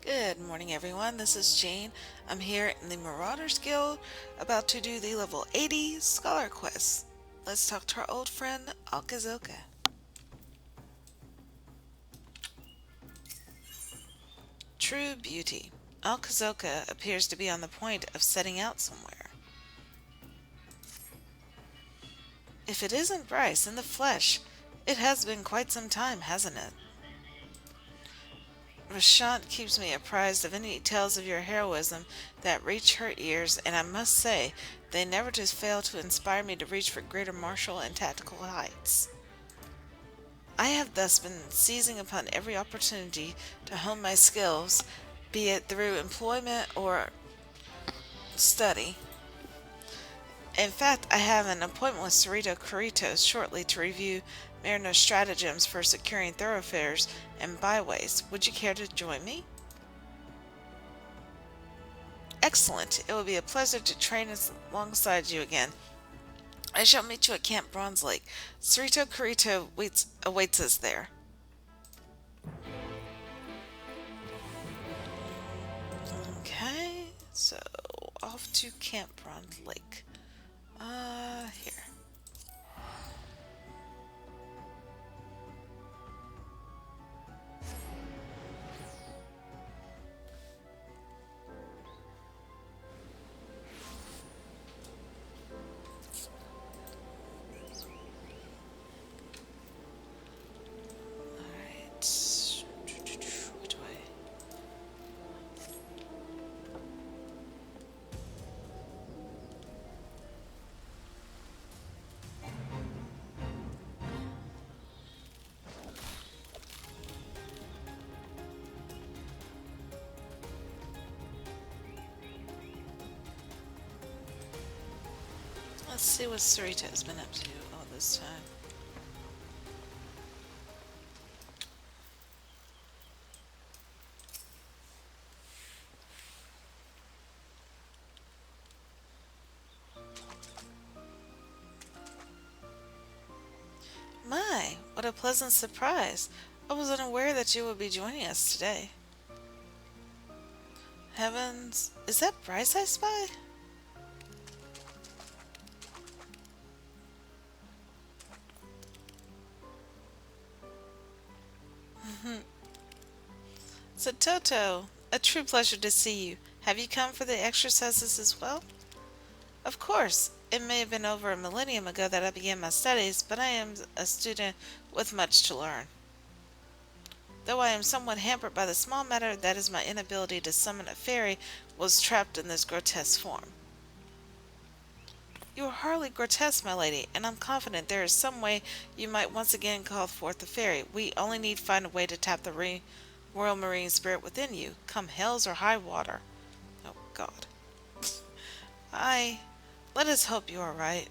Good morning, everyone. This is Jane. I'm here in the Marauders Guild, about to do the level 80 Scholar Quest. Let's talk to our old friend, Akazoka. True beauty. Akazoka appears to be on the point of setting out somewhere. If it isn't Bryce in the flesh, it has been quite some time, hasn't it? Rashant keeps me apprised of any tales of your heroism that reach her ears, and I must say, they never just fail to inspire me to reach for greater martial and tactical heights. I have thus been seizing upon every opportunity to hone my skills, be it through employment or study. In fact, I have an appointment with Surito Carito shortly to review Mariner's stratagems for securing thoroughfares and byways. Would you care to join me? Excellent. It will be a pleasure to train alongside you again. I shall meet you at Camp Bronze Lake. Surito Carito awaits us there. Okay, so off to Camp Bronze Lake. Here. Alright. What do I... Let's see what Sarita's been up to all this time. My, what a pleasant surprise. I was unaware that you would be joining us today. Heavens, is that Bryce I spy? So Toto, a true pleasure to see you. Have you come for the exercises as well? Of course. It may have been over a millennium ago that I began my studies, but I am a student with much to learn. Though I am somewhat hampered by the small matter that is my inability to summon a fairy was trapped in this grotesque form. You are hardly grotesque, my lady, and I'm confident there is some way you might once again call forth the fairy. We only need find a way to tap the royal marine spirit within you, come hells or high water. Oh, God. I... Let us hope you are right.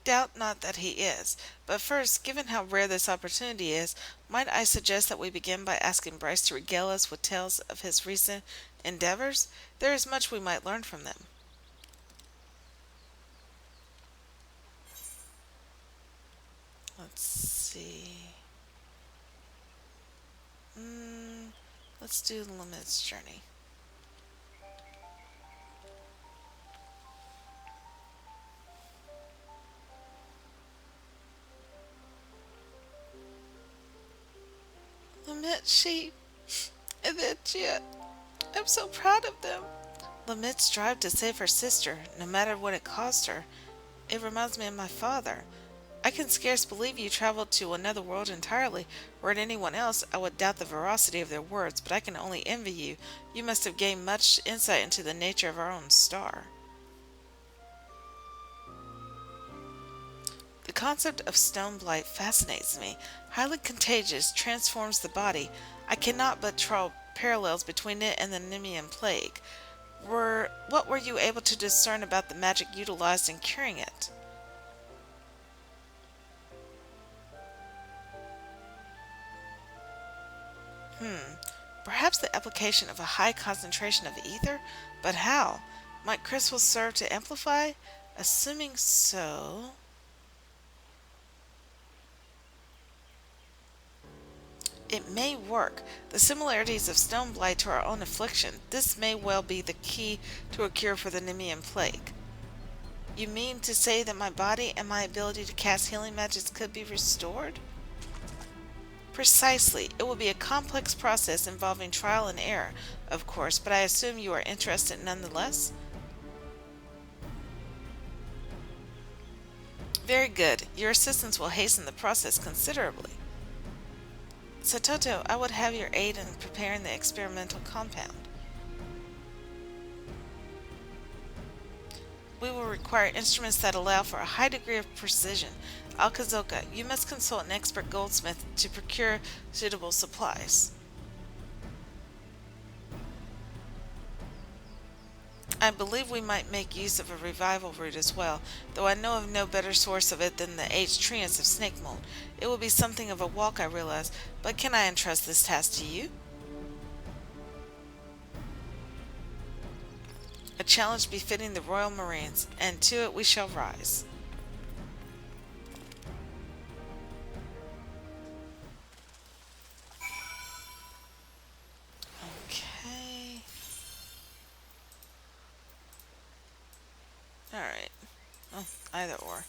Doubt not that he is. But first, given how rare this opportunity is, might I suggest that we begin by asking Bryce to regale us with tales of his recent endeavors? There is much we might learn from them. Let's see. Let's do the Limit's Journey. Limit sheep. And then Jet. I'm so proud of them. Limit strive to save her sister, no matter what it cost her. It reminds me of my father. I can scarce believe you traveled to another world entirely. Were it anyone else, I would doubt the veracity of their words, but I can only envy you. You must have gained much insight into the nature of our own star. The concept of stone blight fascinates me. Highly contagious, transforms the body. I cannot but draw parallels between it and the Nemean plague. What were you able to discern about the magic utilized in curing it? Perhaps the application of a high concentration of ether? But how? Might crystals serve to amplify? Assuming so... It may work. The similarities of stone blight to our own affliction. This may well be the key to a cure for the Nemean plague. You mean to say that my body and my ability to cast healing magics could be restored? Precisely. It will be a complex process involving trial and error, of course, but I assume you are interested nonetheless? Very good. Your assistance will hasten the process considerably. Satoto, I would have your aid in preparing the experimental compound. We will require instruments that allow for a high degree of precision. Alkazoka, you must consult an expert goldsmith to procure suitable supplies. I believe we might make use of a revival root as well, though I know of no better source of it than the H. Trias of snake mold. It will be something of a walk, I realize, but can I entrust this task to you? A challenge befitting the Royal Marines, and to it we shall rise. Okay. Alright. Oh, either or.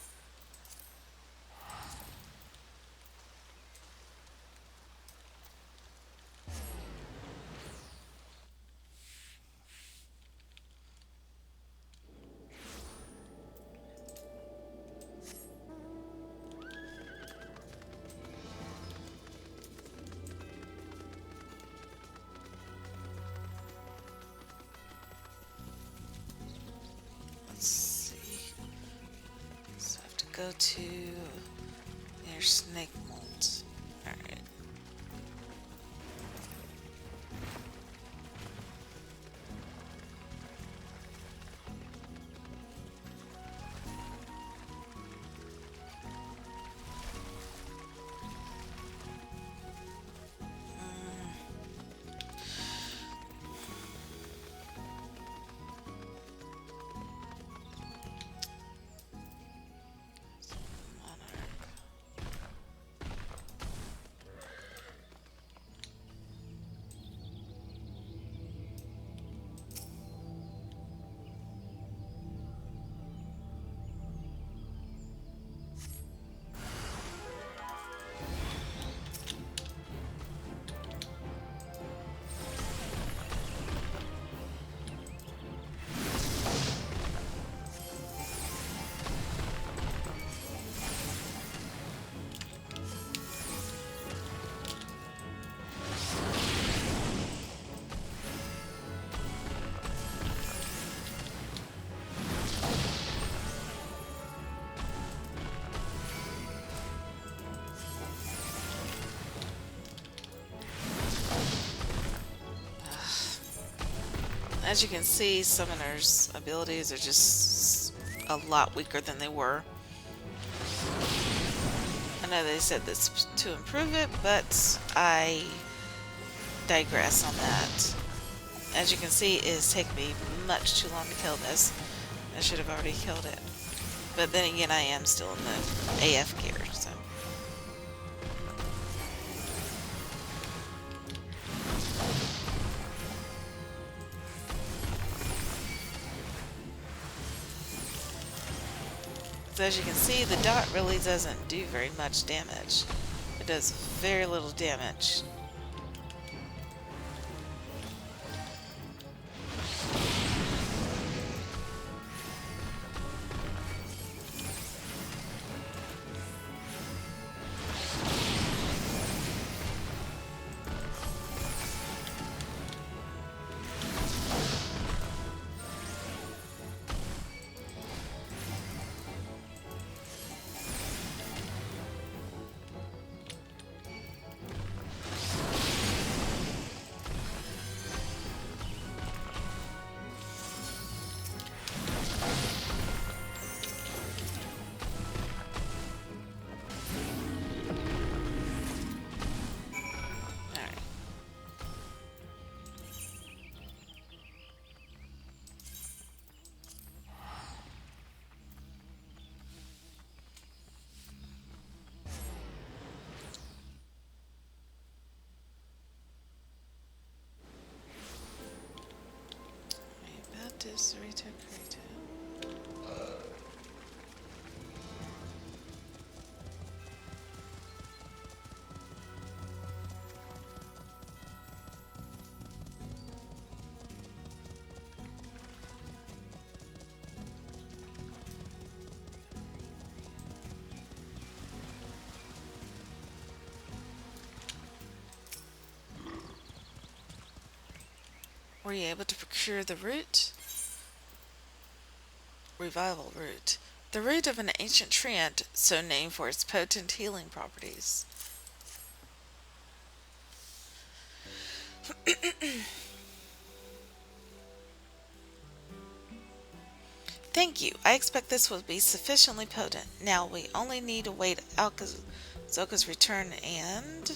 Let's see. So I have to go to near snake molds. Alright. As you can see, Summoner's abilities are just a lot weaker than they were. I know they said this to improve it, but I digress on that. As you can see, it has taken me much too long to kill this. I should have already killed it. But then again, I am still in the AF gear, so. So as you can see, the dot really doesn't do very much damage. It does very little damage. Were you able to procure the root? Revival root. The root of an ancient tree so named for its potent healing properties. Thank you. I expect this will be sufficiently potent. Now we only need to wait Zoka's return and...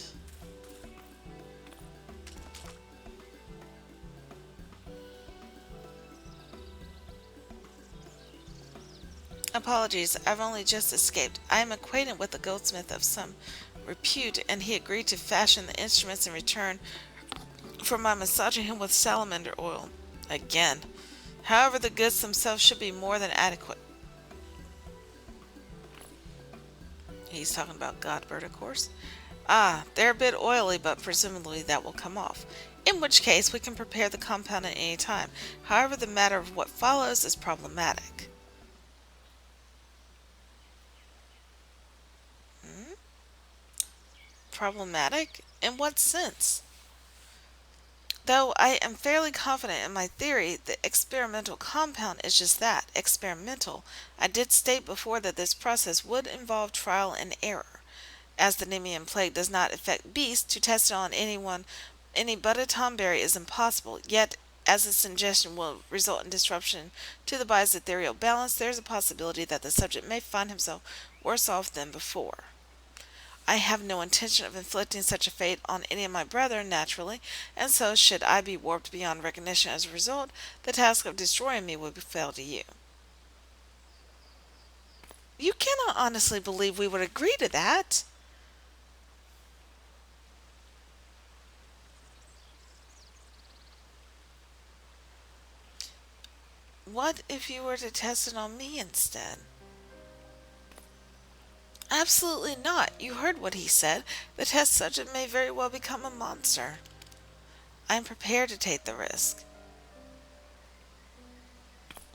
Apologies, I've only just escaped. I am acquainted with a goldsmith of some repute, and he agreed to fashion the instruments in return for my massaging him with salamander oil. Again. However, the goods themselves should be more than adequate. He's talking about Godbird, of course. Ah, they're a bit oily, but presumably that will come off. In which case, we can prepare the compound at any time. However, the matter of what follows is problematic. Problematic? In what sense? Though I am fairly confident in my theory, the experimental compound is just that, experimental. I did state before that this process would involve trial and error. As the Nemean plague does not affect beasts, to test it on any but a tomberry is impossible, yet as its ingestion will result in disruption to the body's ethereal balance, there is a possibility that the subject may find himself worse off than before. I have no intention of inflicting such a fate on any of my brethren, naturally, and so should I be warped beyond recognition as a result, the task of destroying me would fail to you. You cannot honestly believe we would agree to that. What if you were to test it on me instead? Absolutely not. You heard what he said. The test subject may very well become a monster. I am prepared to take the risk.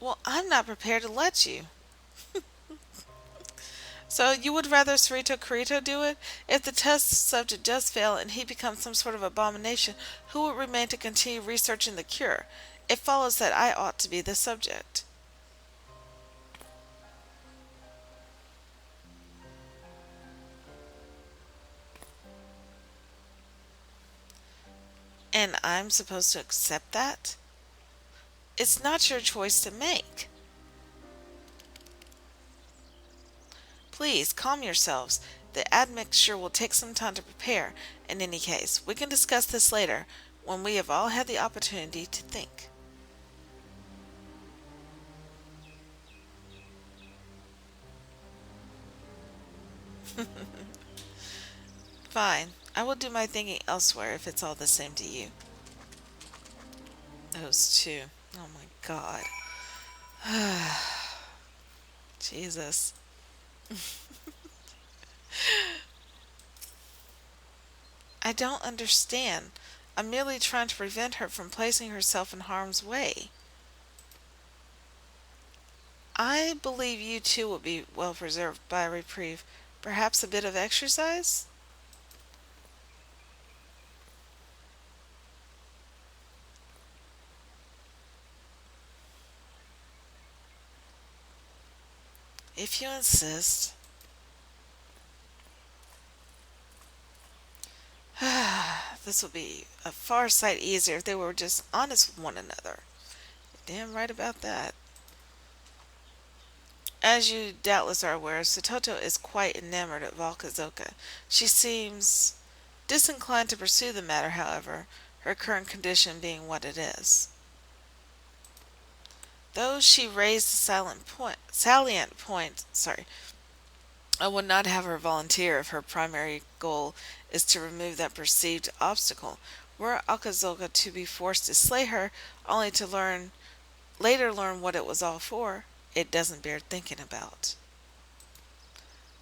Well, I'm not prepared to let you. So you would rather Surito Carito do it? If the test subject does fail and he becomes some sort of abomination, who would remain to continue researching the cure? It follows that I ought to be the subject. And I'm supposed to accept that? It's not your choice to make. Please, calm yourselves. The admixture will take some time to prepare. In any case, we can discuss this later, when we have all had the opportunity to think. Fine. I will do my thinking elsewhere if it's all the same to you. Those two. Oh my god. Jesus. I don't understand. I'm merely trying to prevent her from placing herself in harm's way. I believe you too will be well preserved by a reprieve. Perhaps a bit of exercise? If you insist. This will be a far sight easier if they were just honest with one another. You're damn right about that. As you doubtless are aware, Satoto is quite enamored of Valkazoka. She seems disinclined to pursue the matter, however, her current condition being what it is. Though she raised the salient point, I would not have her volunteer if her primary goal is to remove that perceived obstacle. Were Akazoka to be forced to slay her, only to later learn what it was all for, it doesn't bear thinking about.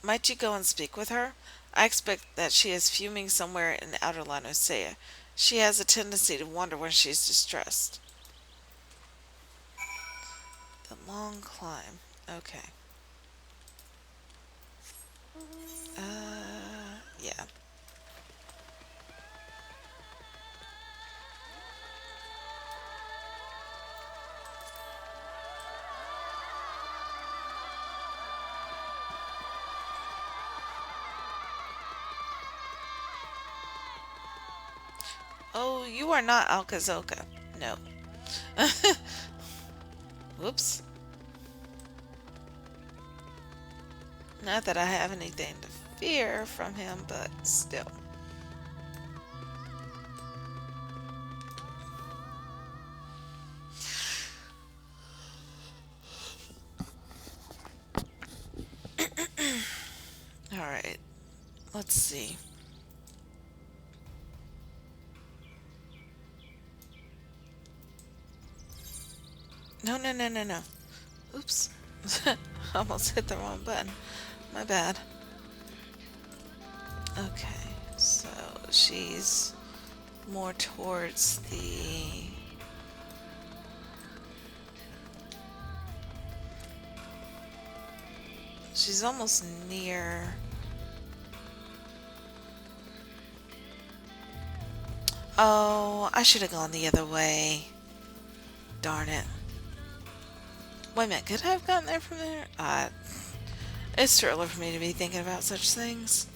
Might you go and speak with her? I expect that she is fuming somewhere in outer Lanosea. She has a tendency to wander when she is distressed. The long climb. Okay. Yeah. Oh, you are not Alkazoka. No. Whoops. Not that I have anything to fear from him, but still. Alright, let's see. No, no, no, no, no. Oops. Almost hit the wrong button. My bad. Okay, so she's more towards the... She's almost near... Oh, I should have gone the other way. Darn it. Wait a minute, could I have gotten there from there? It's too early for me to be thinking about such things.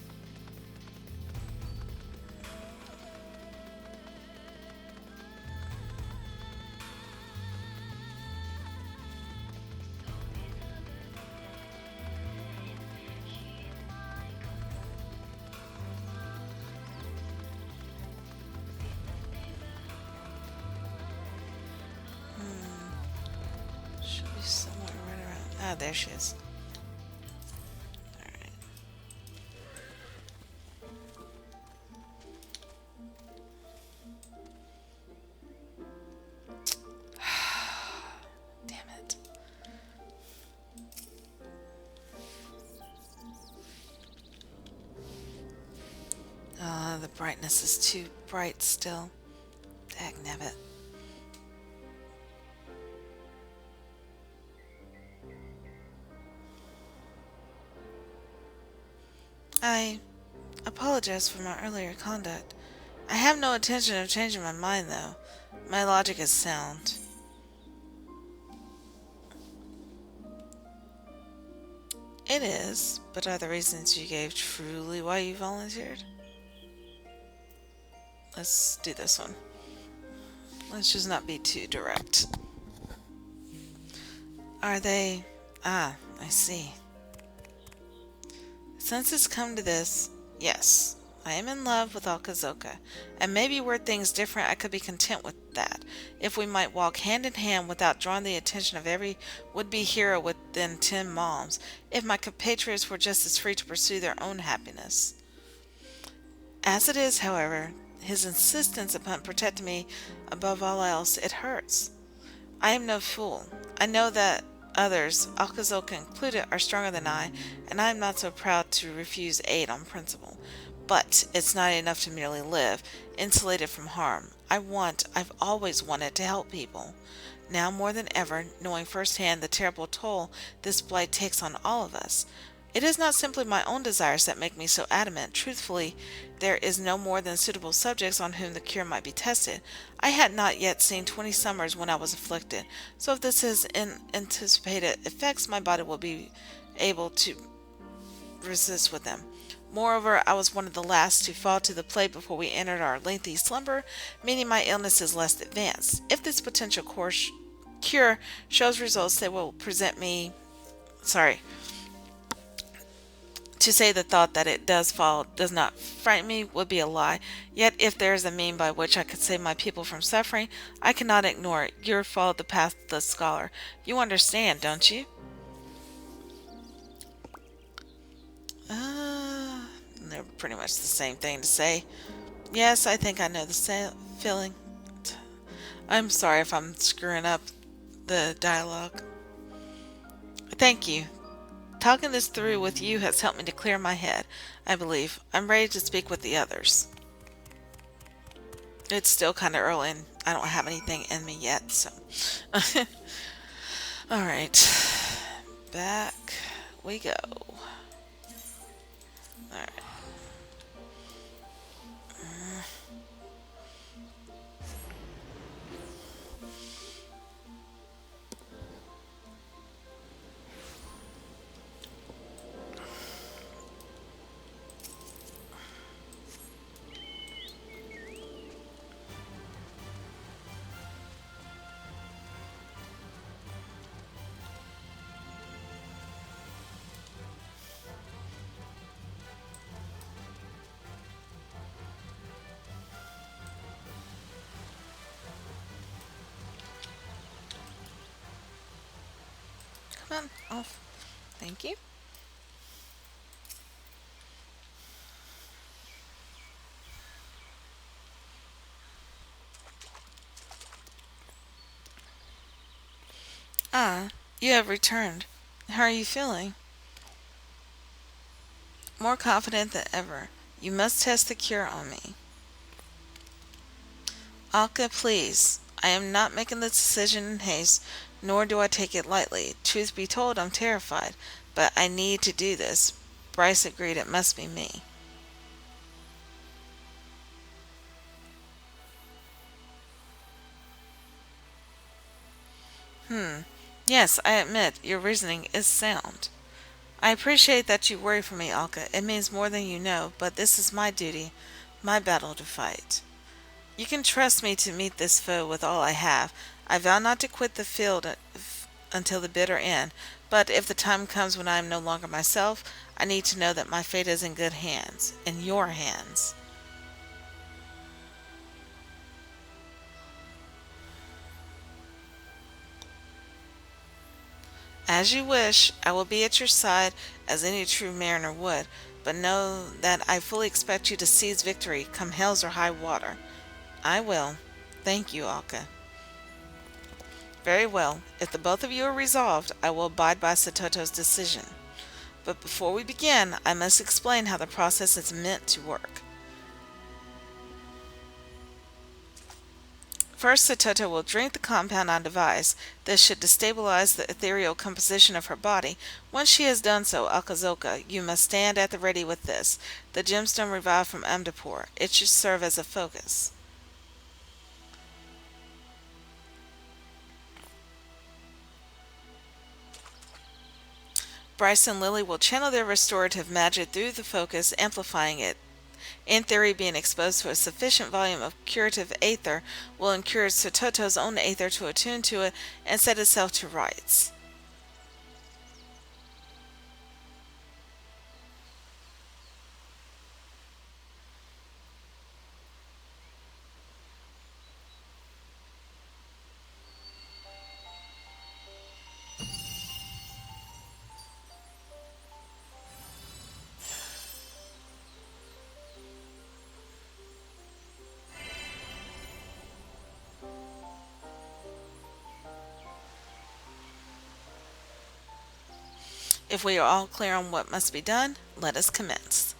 Should be somewhere right around... Ah, there she is. Alright. Damn it. The brightness is too bright still. Dagnabbit. I apologize for my earlier conduct. I have no intention of changing my mind, though. My logic is sound. It is, but are the reasons you gave truly why you volunteered? Let's do this one. Let's just not be too direct. Are they... Ah, I see. Since it's come to this, yes, I am in love with Alkazoka, and maybe were things different I could be content with that, if we might walk hand in hand without drawing the attention of every would-be hero within 10 moms, if my compatriots were just as free to pursue their own happiness. As it is, however, his insistence upon protecting me above all else, it hurts. I am no fool. I know that others, Alkazoka included, are stronger than I, and I am not so proud to refuse aid on principle. But it's not enough to merely live, insulated from harm. I've always wanted to help people. Now more than ever, knowing firsthand the terrible toll this blight takes on all of us. It is not simply my own desires that make me so adamant. Truthfully, there is no more than suitable subjects on whom the cure might be tested. I had not yet seen 20 summers when I was afflicted, so if this has anticipated effects, my body will be able to resist with them. Moreover, I was one of the last to fall to the plague before we entered our lengthy slumber, meaning my illness is less advanced. If this potential cure shows results that will present me... To say the thought that it does not frighten me would be a lie. Yet if there is a mean by which I could save my people from suffering, I cannot ignore it. You followed the path of the scholar. You understand, don't you? They're pretty much the same thing to say. Yes, I think I know the feeling. I'm sorry if I'm screwing up the dialogue. Thank you. Talking this through with you has helped me to clear my head, I believe. I'm ready to speak with the others. It's still kind of early and I don't have anything in me yet, so... Alright. Back we go. Alright. Oh, thank you. Ah, you have returned. How are you feeling? More confident than ever. You must test the cure on me. Alka, please. I am not making this decision in haste, nor do I take it lightly. Truth be told, I'm terrified, but I need to do this. Bryce agreed it must be me. Hmm. Yes, I admit your reasoning is sound. I appreciate that you worry for me, Alka. It means more than you know, but this is my duty, my battle to fight. You can trust me to meet this foe with all I have. I vow not to quit the field until the bitter end, but if the time comes when I am no longer myself, I need to know that my fate is in good hands, in your hands. As you wish, I will be at your side as any true mariner would, but know that I fully expect you to seize victory, come hells or high water. I will. Thank you, Alka. Very well. If the both of you are resolved, I will abide by Satoto's decision. But before we begin, I must explain how the process is meant to work. First, Satoto will drink the compound I devise. This should destabilize the ethereal composition of her body. Once she has done so, Akazoka, you must stand at the ready with this. The gemstone revived from Amdapur. It should serve as a focus. Bryce and Lily will channel their restorative magic through the focus, amplifying it. In theory, being exposed to a sufficient volume of curative aether will encourage Satoto's own aether to attune to it and set itself to rights. If we are all clear on what must be done, let us commence.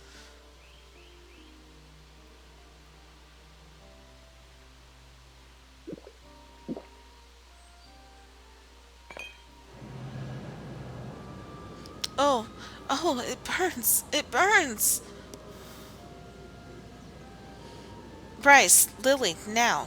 Oh, oh, it burns! It burns! Bryce, Lily, now.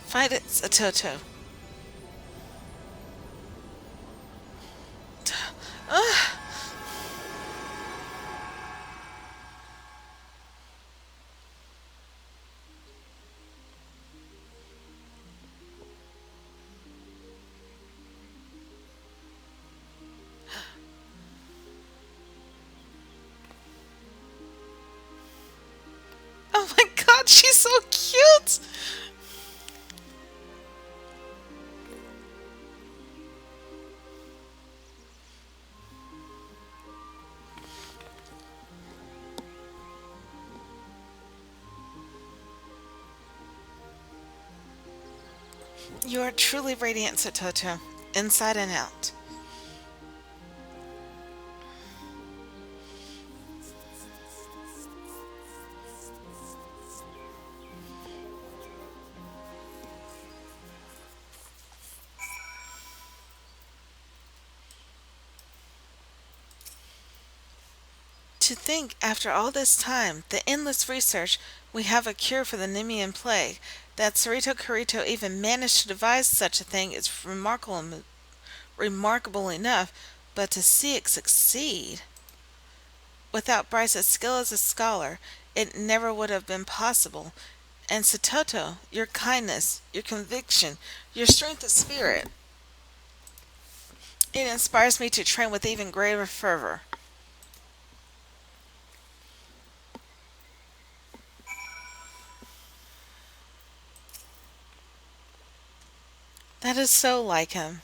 Fight it, Satoto. Ugh. Oh my god, she's so cute! You are truly radiant, Satoto, inside and out. To think, after all this time, the endless research, we have a cure for the Nemean plague. That Surito Carito even managed to devise such a thing is remarkable enough, but to see it succeed. Without Bryce's skill as a scholar, it never would have been possible. And Satoto, your kindness, your conviction, your strength of spirit, it inspires me to train with even greater fervor. That is so like him.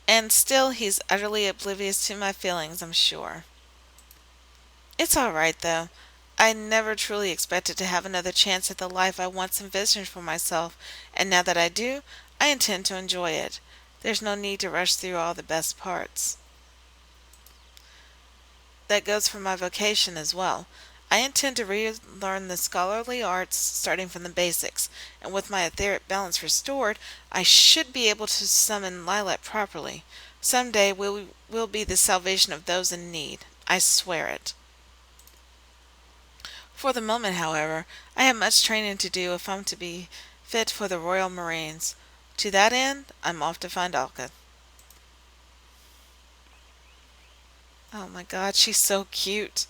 And still, he's utterly oblivious to my feelings, I'm sure. It's all right, though. I never truly expected to have another chance at the life I once envisioned for myself, and now that I do, I intend to enjoy it. There's no need to rush through all the best parts. That goes for my vocation as well. I intend to relearn the scholarly arts starting from the basics, and with my etheric balance restored, I should be able to summon Lilac properly. Some day will be the salvation of those in need. I swear it. For the moment, however, I have much training to do if I'm to be fit for the Royal Marines. To that end, I'm off to find Alka. Oh my god, she's so cute.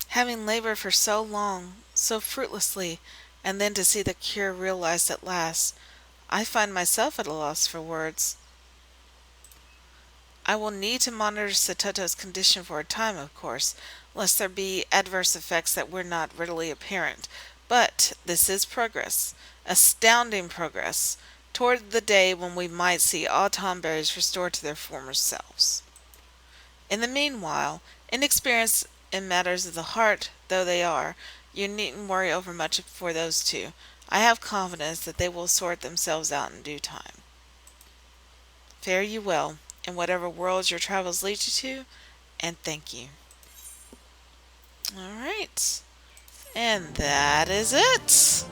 Having labored for so long, so fruitlessly, and then to see the cure realized at last, I find myself at a loss for words. I will need to monitor Satoto's condition for a time, of course, lest there be adverse effects that were not readily apparent. But this is progress, astounding progress, toward the day when we might see all Tomberries restored to their former selves. In the meanwhile, inexperienced in matters of the heart though they are, you needn't worry over much for those two. I have confidence that they will sort themselves out in due time. Fare you well, in whatever worlds your travels lead you to, and thank you. Alright. And that is it.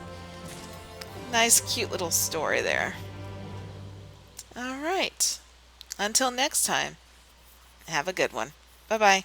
Nice, cute little story there. Alright. Until next time, have a good one. Bye bye.